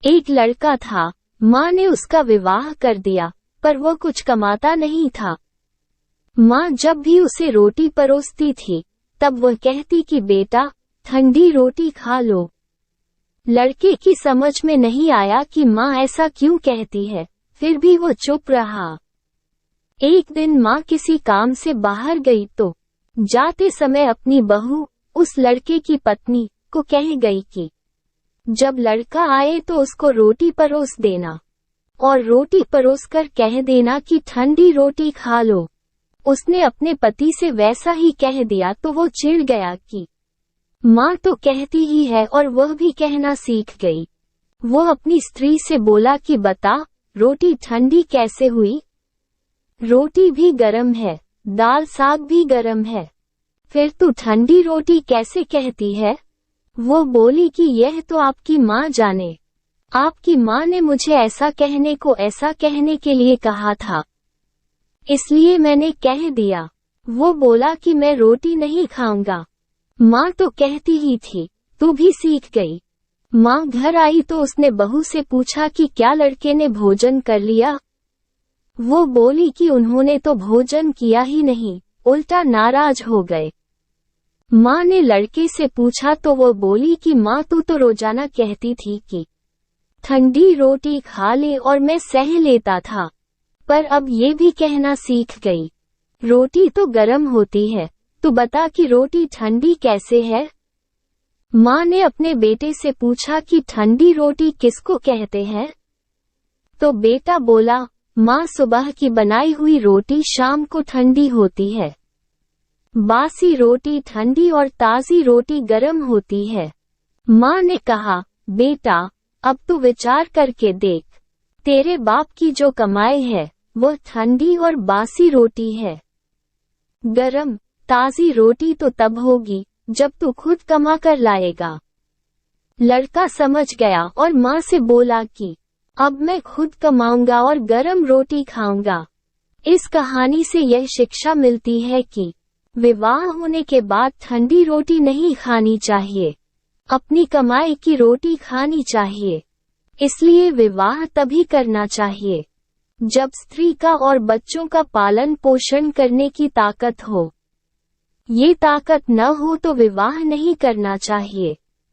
एक लड़का था, माँ ने उसका विवाह कर दिया, पर वो कुछ कमाता नहीं था। माँ जब भी उसे रोटी परोसती थी, तब वह कहती कि बेटा, ठंडी रोटी खा लो। लड़के की समझ में नहीं आया कि माँ ऐसा क्यों कहती है, फिर भी वो चुप रहा। एक दिन माँ किसी काम से बाहर गई तो जाते समय अपनी बहू, उस लड़के की पत्नी, को कह गई कि जब लड़का आए तो उसको रोटी परोस देना, और रोटी परोसकर कह देना कि ठंडी रोटी खा लो। उसने अपने पति से वैसा ही कह दिया तो वो चिढ़ गया कि माँ तो कहती ही है, और वह भी कहना सीख गई। वो अपनी स्त्री से बोला कि बता, रोटी ठंडी कैसे हुई? रोटी भी गरम है, दाल साग भी गरम है, फिर तू ठंडी रोटी कैसे कहती है? वो बोली कि यह तो आपकी माँ जाने। आपकी माँ ने मुझे ऐसा कहने के लिए कहा था, इसलिए मैंने कह दिया। वो बोला कि मैं रोटी नहीं खाऊंगा। माँ तो कहती ही थी, तू भी सीख गई। माँ घर आई तो उसने बहू से पूछा कि क्या लड़के ने भोजन कर लिया? वो बोली कि उन्होंने तो भोजन किया ही नहीं, उल्टा नाराज हो गए। माँ ने लड़के से पूछा तो वो बोली कि माँ तू तो रोजाना कहती थी कि ठंडी रोटी खा ले और मैं सह लेता था, पर अब ये भी कहना सीख गई। रोटी तो गरम होती है, तू बता कि रोटी ठंडी कैसे है? माँ ने अपने बेटे से पूछा कि ठंडी रोटी किसको कहते हैं? तो बेटा बोला, माँ सुबह की बनाई हुई रोटी शाम को ठंडी होती है। बासी रोटी ठंडी और ताज़ी रोटी गरम होती है। माँ ने कहा, बेटा, अब तू विचार करके देख, तेरे बाप की जो कमाई है, वह ठंडी और बासी रोटी है। गरम, ताज़ी रोटी तो तब होगी, जब तू खुद कमा कर लाएगा। लड़का समझ गया और माँ से बोला कि अब मैं खुद कमाऊंगा और गरम रोटी खाऊंगा। इस कहानी से यह शिक्षा मिलती है कि विवाह होने के बाद ठंडी रोटी नहीं खानी चाहिए, अपनी कमाई की रोटी खानी चाहिए। इसलिए विवाह तभी करना चाहिए जब स्त्री का और बच्चों का पालन पोषण करने की ताकत हो। ये ताकत न हो तो विवाह नहीं करना चाहिए।